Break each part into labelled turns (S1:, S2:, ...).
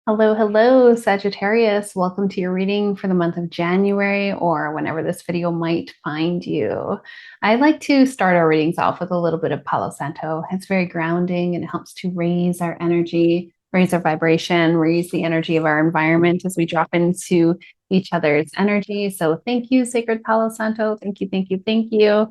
S1: Hello, hello, Sagittarius. Welcome to your reading for the month of January or whenever this video might find you. I like to start our readings off with a little bit of Palo Santo. It's very grounding and it helps to raise our energy, raise our vibration, raise the energy of our environment as we drop into each other's energy. So thank you, Sacred Palo Santo. Thank you, thank you, thank you.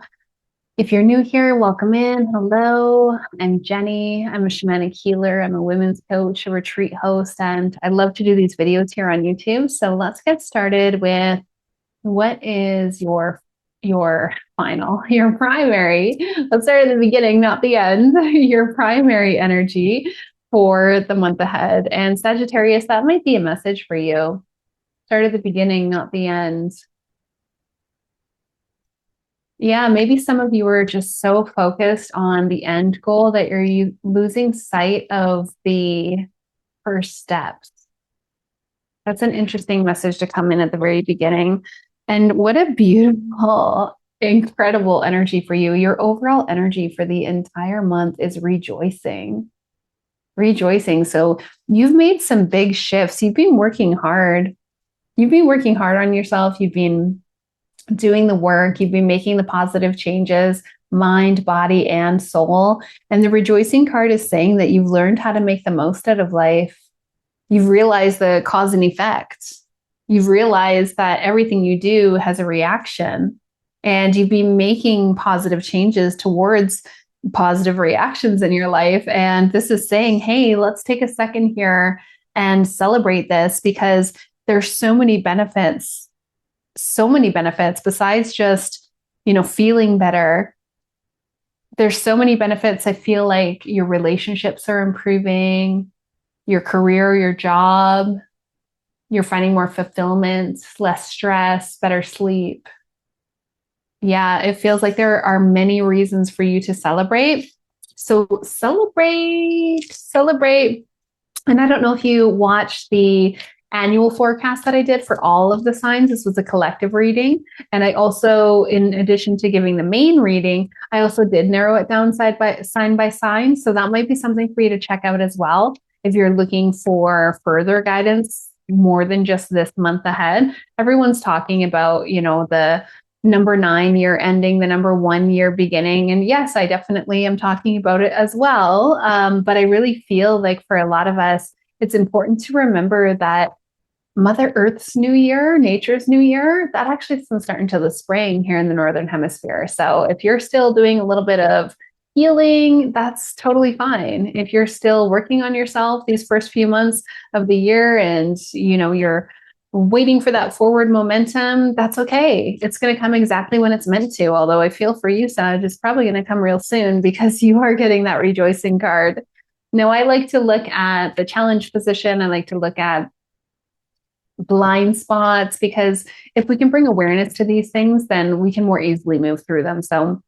S1: If you're new here, welcome in. Hello, I'm Jenny. I'm a shamanic healer. I'm a women's coach, a retreat host, and I love to do these videos here on YouTube. So let's get started with what is your primary. Let's start at the beginning, not the end. Your primary energy for the month ahead. And Sagittarius, that might be a message for you. Start at the beginning, not the end. Yeah, maybe some of you are just so focused on the end goal that you're losing sight of the first steps. That's an interesting message to come in at the very beginning. And what a beautiful, incredible energy for you. Your overall energy for the entire month is rejoicing. Rejoicing. So you've made some big shifts. You've been working hard. You've been working hard on yourself. You've been doing the work, you've been making the positive changes, mind, body, and soul. And the rejoicing card is saying that you've learned how to make the most out of life. You've realized the cause and effect. You've realized that everything you do has a reaction. And you've been making positive changes towards positive reactions in your life. And this is saying, hey, let's take a second here and celebrate this because there's so many benefits besides just, feeling better. There's so many benefits. I feel like your relationships are improving, your career, your job, you're finding more fulfillment, less stress, better sleep. Yeah, it feels like there are many reasons for you to celebrate. So celebrate, celebrate. And I don't know if you watched the annual forecast that I did for all of the signs. This was a collective reading. And I also, in addition to giving the main reading, I also did narrow it down sign by sign. So that might be something for you to check out as well. If you're looking for further guidance, more than just this month ahead, everyone's talking about, the number 9 year ending, the number 1 year beginning. And yes, I definitely am talking about it as well. But I really feel like for a lot of us, it's important to remember that Mother Earth's new year, nature's new year, that actually doesn't start until the spring here in the Northern Hemisphere. So if you're still doing a little bit of healing, that's totally fine. If you're still working on yourself these first few months of the year and, you're waiting for that forward momentum, that's okay. It's going to come exactly when it's meant to. Although I feel for you, Sag, it's probably going to come real soon because you are getting that rejoicing card. No, I like to look at the challenge position. I like to look at blind spots because if we can bring awareness to these things, then we can more easily move through them. So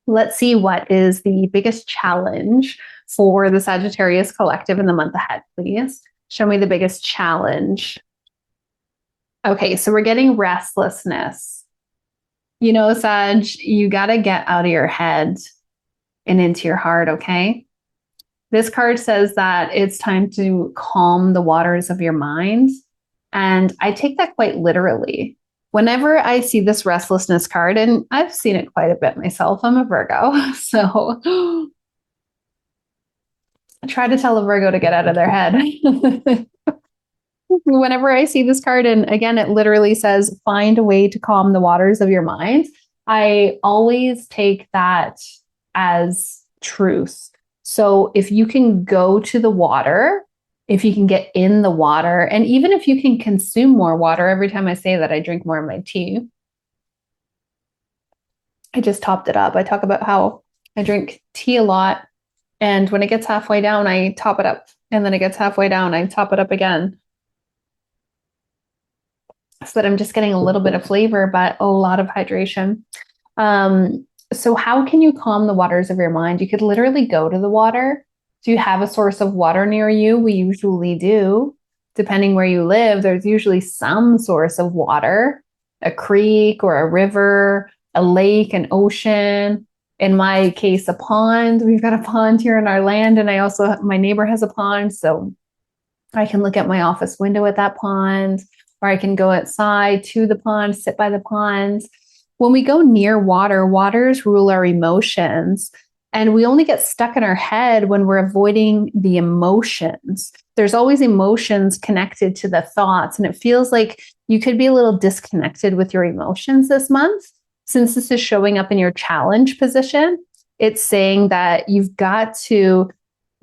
S1: let's see what is the biggest challenge for the Sagittarius collective in the month ahead, please. Show me the biggest challenge. Okay, so we're getting restlessness. Sag, you got to get out of your head and into your heart, okay? This card says that it's time to calm the waters of your mind. And I take that quite literally. Whenever I see this restlessness card, and I've seen it quite a bit myself, I'm a Virgo. So I try to tell a Virgo to get out of their head. Whenever I see this card, and again, it literally says, find a way to calm the waters of your mind, I always take that as truth. So if you can go to the water, if you can get in the water, and even if you can consume more water, every time I say that, I drink more of my tea. I just topped it up. I talk about how I drink tea a lot. And when it gets halfway down, I top it up. And then it gets halfway down, I top it up again. So that I'm just getting a little bit of flavor, but a lot of hydration. So how can you calm the waters of your mind? You could literally go to the water. Do you have a source of water near you? We usually do. Depending where you live, there's usually some source of water, a creek or a river, a lake, an ocean. In my case, a pond. We've got a pond here in our land, and my neighbor has a pond. So I can look at my office window at that pond, or I can go outside to the pond, sit by the pond. When we go near water, waters rule our emotions. And we only get stuck in our head when we're avoiding the emotions. There's always emotions connected to the thoughts. And it feels like you could be a little disconnected with your emotions this month. Since this is showing up in your challenge position, it's saying that you've got to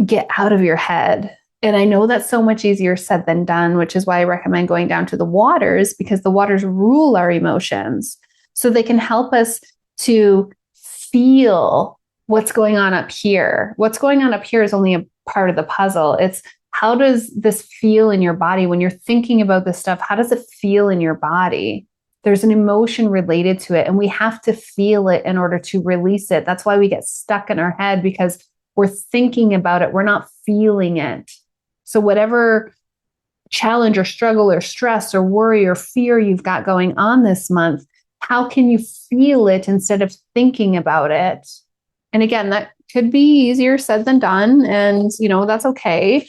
S1: get out of your head. And I know that's so much easier said than done, which is why I recommend going down to the waters, because the waters rule our emotions. So they can help us to feel what's going on up here. What's going on up here is only a part of the puzzle. It's how does this feel in your body when you're thinking about this stuff? How does it feel in your body? There's an emotion related to it, and we have to feel it in order to release it. That's why we get stuck in our head, because we're thinking about it. We're not feeling it. So whatever challenge or struggle or stress or worry or fear you've got going on this month, how can you feel it instead of thinking about it? And again, that could be easier said than done. And, that's okay.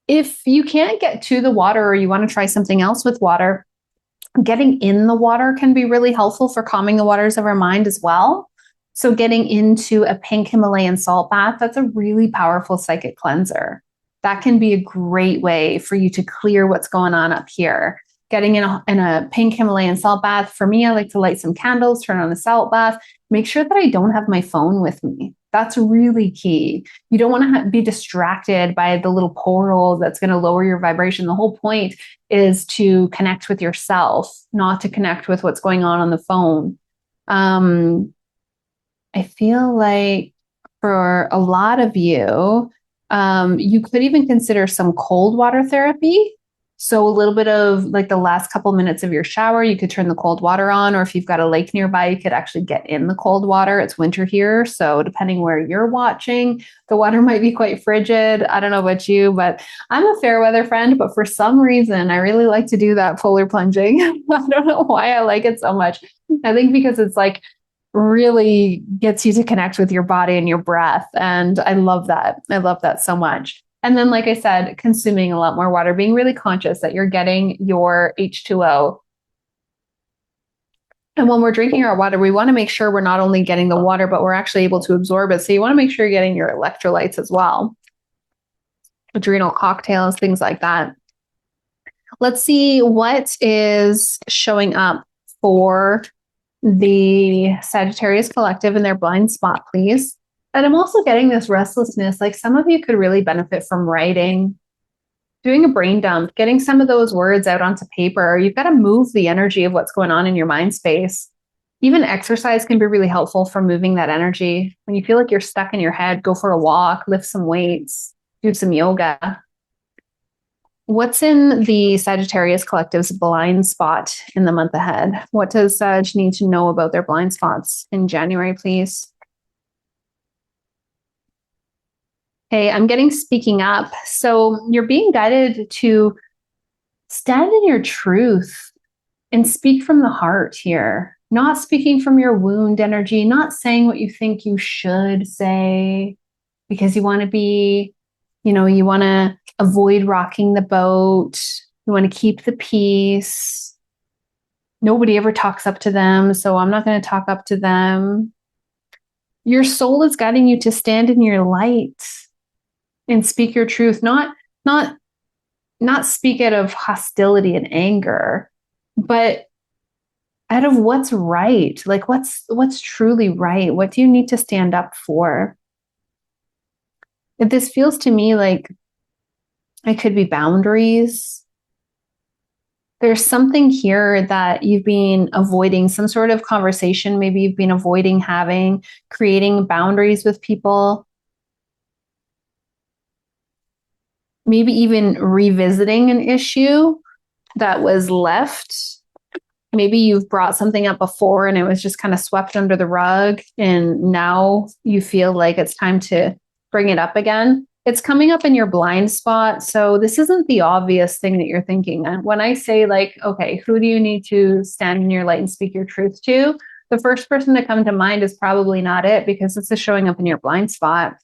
S1: If you can't get to the water, or you want to try something else with water, getting in the water can be really helpful for calming the waters of our mind as well. So getting into a pink Himalayan salt bath, that's a really powerful psychic cleanser. That can be a great way for you to clear what's going on up here. Getting in a pink Himalayan salt bath, for me, I like to light some candles, turn on a salt bath, make sure that I don't have my phone with me. That's really key. You don't want to be distracted by the little portal that's going to lower your vibration. The whole point is to connect with yourself, not to connect with what's going on the phone. I feel like for a lot of you, you could even consider some cold water therapy. So a little bit of like the last couple minutes of your shower, you could turn the cold water on, or if you've got a lake nearby, you could actually get in the cold water. It's winter here, so depending where you're watching, the water might be quite frigid. I don't know about you, but I'm a fair weather friend, but for some reason, I really like to do that polar plunging. I don't know why I like it so much. I think because it's like really gets you to connect with your body and your breath. And I love that. I love that so much. And then, like I said, consuming a lot more water, being really conscious that you're getting your H2O. And when we're drinking our water, we want to make sure we're not only getting the water, but we're actually able to absorb it. So you want to make sure you're getting your electrolytes as well. Adrenal cocktails, things like that. Let's see what is showing up for the Sagittarius collective in their blind spot, please. And I'm also getting this restlessness. Like some of you could really benefit from writing, doing a brain dump, getting some of those words out onto paper. You've got to move the energy of what's going on in your mind space. Even exercise can be really helpful for moving that energy. When you feel like you're stuck in your head, go for a walk, lift some weights, do some yoga. What's in the Sagittarius collective's blind spot in the month ahead? What does Sag need to know about their blind spots in January, please? Okay, I'm getting speaking up. So you're being guided to stand in your truth and speak from the heart here, not speaking from your wound energy, not saying what you think you should say because you want to be, you want to avoid rocking the boat. You want to keep the peace. Nobody ever talks up to them, so I'm not going to talk up to them. Your soul is guiding you to stand in your light and speak your truth, not speak out of hostility and anger, but out of what's right. Like what's truly right? What do you need to stand up for? This feels to me like it could be boundaries. There's something here that you've been avoiding, some sort of conversation. Maybe you've been avoiding having, creating boundaries with people. Maybe even revisiting an issue that was left. Maybe you've brought something up before and it was just kind of swept under the rug, and now you feel like it's time to bring it up again. It's coming up in your blind spot. So this isn't the obvious thing that you're thinking. When I say like, okay, who do you need to stand in your light and speak your truth to? The first person to come to mind is probably not it, because this is showing up in your blind spot.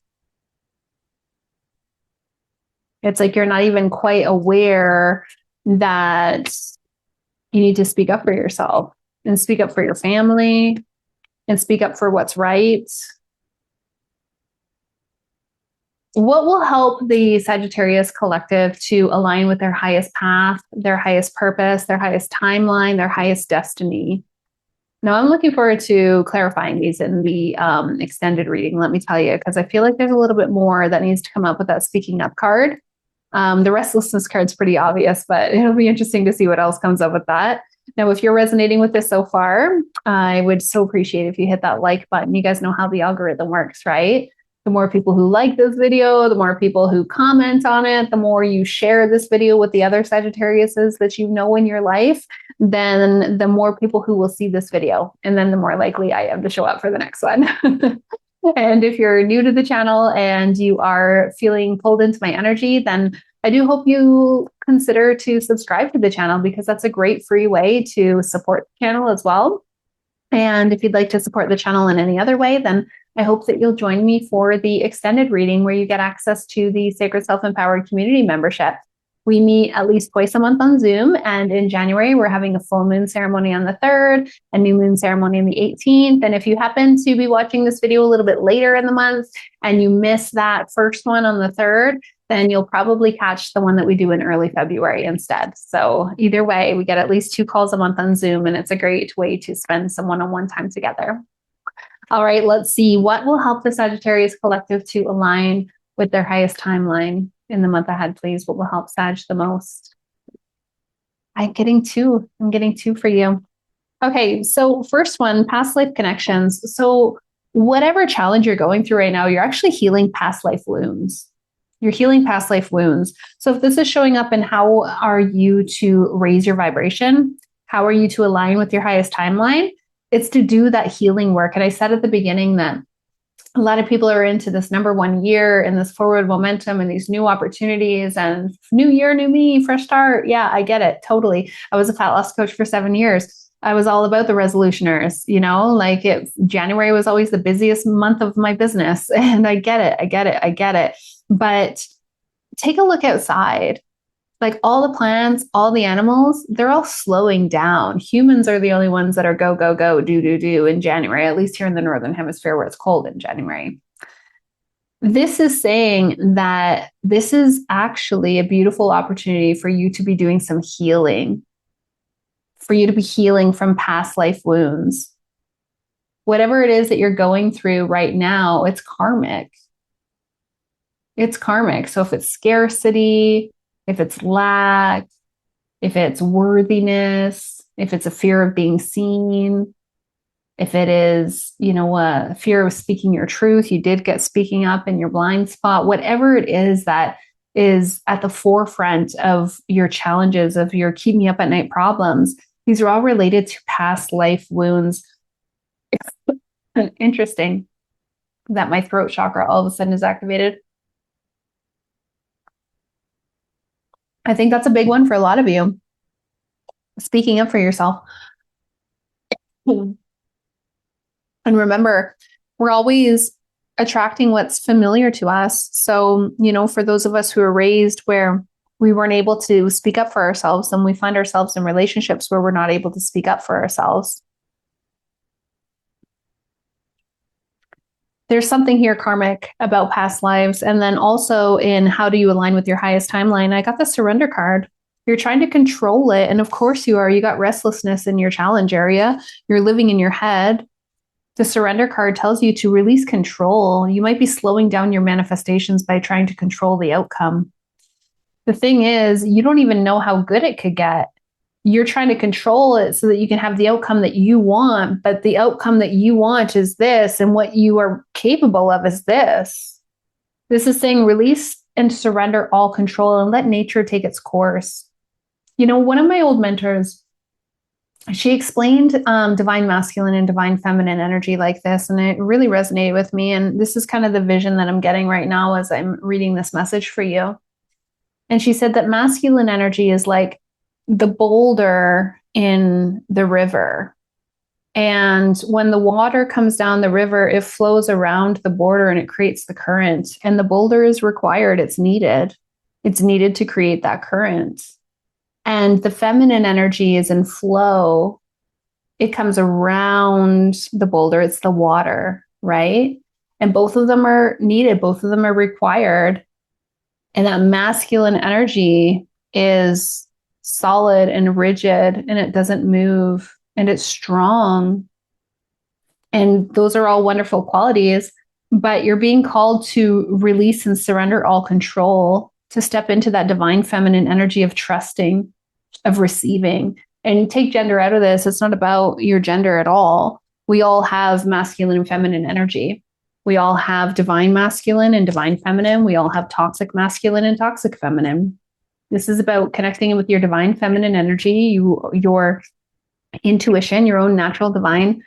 S1: It's like you're not even quite aware that you need to speak up for yourself and speak up for your family and speak up for what's right. What will help the Sagittarius collective to align with their highest path, their highest purpose, their highest timeline, their highest destiny? Now, I'm looking forward to clarifying these in the extended reading, let me tell you, because I feel like there's a little bit more that needs to come up with that speaking up card. The restlessness card's pretty obvious, but it'll be interesting to see what else comes up with that. Now, if you're resonating with this so far, I would so appreciate if you hit that like button. You guys know how the algorithm works, right? The more people who like this video, the more people who comment on it, the more you share this video with the other Sagittariuses that you know in your life, then the more people who will see this video. And then the more likely I am to show up for the next one. And if you're new to the channel and you are feeling pulled into my energy, then I do hope you consider to subscribe to the channel, because that's a great free way to support the channel as well. And if you'd like to support the channel in any other way, then I hope that you'll join me for the extended reading, where you get access to the Sacred Self-Empowered Community membership. We meet at least twice a month on Zoom, and in January, we're having a full moon ceremony on the 3rd, a new moon ceremony on the 18th. And if you happen to be watching this video a little bit later in the month and you miss that first one on the 3rd, then you'll probably catch the one that we do in early February instead. So either way, we get at least 2 calls a month on Zoom, and it's a great way to spend some one-on-one time together. All right, let's see what will help the Sagittarius collective to align with their highest timeline in the month ahead, please. What will help Sag the most? I'm getting 2. I'm getting 2 for you. Okay, so first one, past life connections. So whatever challenge you're going through right now, you're actually healing past life wounds. You're healing past life wounds. So if this is showing up in how are you to raise your vibration, how are you to align with your highest timeline, it's to do that healing work. And I said at the beginning that a lot of people are into this number 1 year and this forward momentum and these new opportunities and new year, new me, fresh start. Yeah, I get it. Totally. I was a fat loss coach for 7 years. I was all about the resolutioners, like January was always the busiest month of my business. And I get it. But take a look outside. Like all the plants, all the animals, they're all slowing down. Humans are the only ones that are go, go, go, do in January, at least here in the Northern Hemisphere where it's cold in January. This is saying that this is actually a beautiful opportunity for you to be doing some healing, for you to be healing from past life wounds. Whatever it is that you're going through right now, it's karmic. It's karmic. So if it's scarcity, if it's lack, if it's worthiness, if it's a fear of being seen, if it is, a fear of speaking your truth, you did get speaking up in your blind spot, whatever it is that is at the forefront of your challenges, of your keep me up at night problems, these are all related to past life wounds. It's interesting that my throat chakra all of a sudden is activated. I think that's a big one for a lot of you. Speaking up for yourself. And remember, we're always attracting what's familiar to us. So, for those of us who are raised where we weren't able to speak up for ourselves, and we find ourselves in relationships where we're not able to speak up for ourselves. There's something here karmic about past lives. And then also in how do you align with your highest timeline? I got the surrender card. You're trying to control it. And of course you are. You got restlessness in your challenge area. You're living in your head. The surrender card tells you to release control. You might be slowing down your manifestations by trying to control the outcome. The thing is, you don't even know how good it could get. You're trying to control it so that you can have the outcome that you want, but the outcome that you want is this, and what you are capable of is this. This is saying release and surrender all control and let nature take its course. One of my old mentors, she explained divine masculine and divine feminine energy like this, and it really resonated with me. And this is kind of the vision that I'm getting right now as I'm reading this message for you. And she said that masculine energy is like the boulder in the river. And when the water comes down the river, it flows around the border and it creates the current. And the boulder is required, it's needed. It's needed to create that current. And the feminine energy is in flow. It comes around the boulder. It's the water, right? And both of them are needed. Both of them are required. And that masculine energy is solid and rigid, and it doesn't move, and it's strong. And those are all wonderful qualities, but you're being called to release and surrender all control, to step into that divine feminine energy of trusting, of receiving. And take gender out of this. It's not about your gender at all. We all have masculine and feminine energy. We all have divine masculine and divine feminine. We all have toxic masculine and toxic feminine. This is about connecting with your divine feminine energy, your intuition, your own natural divine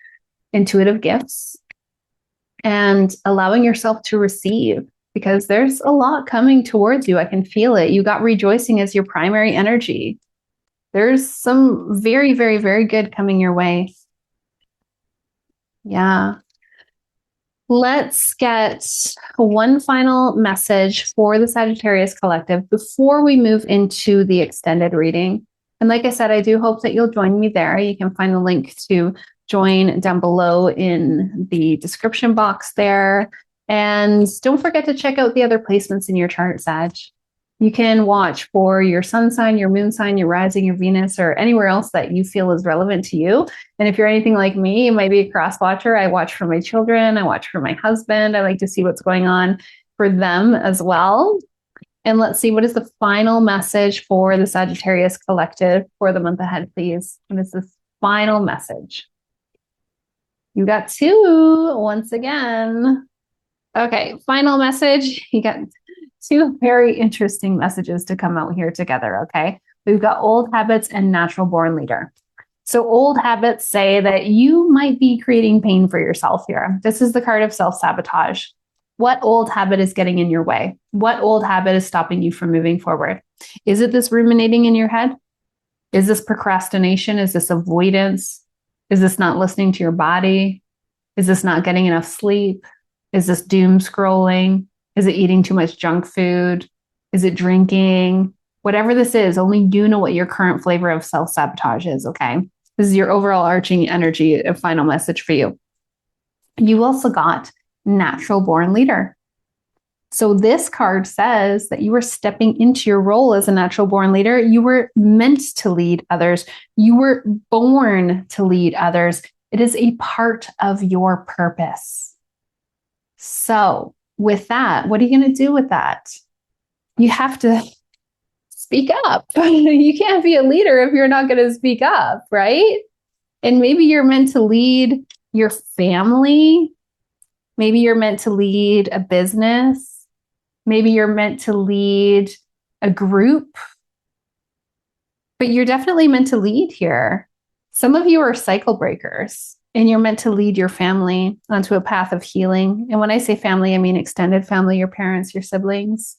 S1: intuitive gifts, and allowing yourself to receive, because there's a lot coming towards you. I can feel it. You got rejoicing as your primary energy. There's some very, very, very good coming your way. Yeah. Let's get one final message for the Sagittarius Collective before we move into the extended reading. And like I said, I do hope that you'll join me there. You can find the link to join down below in the description box there. And don't forget to check out the other placements in your chart, Sag. You can watch for your sun sign, your moon sign, your rising, your Venus, or anywhere else that you feel is relevant to you. And if you're anything like me, you might be a cross watcher. I watch for my children. I watch for my husband. I like to see what's going on for them as well. And let's see, what is the final message for the Sagittarius Collective for the month ahead, please? What is this final message? You got two once again. Okay, final message. You got two very interesting messages to come out here together, okay? We've got old habits and natural born leader. So old habits say that you might be creating pain for yourself here. This is the card of self-sabotage. What old habit is getting in your way? What old habit is stopping you from moving forward? Is it this ruminating in your head? Is this procrastination? Is this avoidance? Is this not listening to your body? Is this not getting enough sleep? Is this doom scrolling? Is it eating too much junk food? Is it drinking? Whatever this is, only you know what your current flavor of self-sabotage is, okay? This is your overall arching energy, a final message for you. You also got natural born leader. So this card says that you are stepping into your role as a natural born leader. You were meant to lead others. You were born to lead others. It is a part of your purpose. So with that, what are you going to do with that? You have to speak up. You can't be a leader if you're not going to speak up, right? And maybe you're meant to lead your family. Maybe you're meant to lead a business. Maybe you're meant to lead a group. But you're definitely meant to lead here. Some of you are cycle breakers, and you're meant to lead your family onto a path of healing. And when I say family, I mean extended family, your parents, your siblings.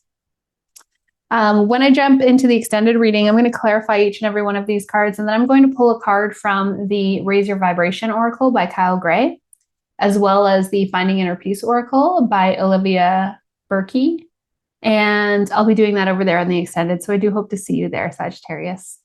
S1: When I jump into the extended reading, I'm going to clarify each and every one of these cards, and then I'm going to pull a card from the Raise Your Vibration Oracle by Kyle Gray, as well as the Finding Inner Peace Oracle by Olivia Berkey. And I'll be doing that over there on the extended. So I do hope to see you there, Sagittarius.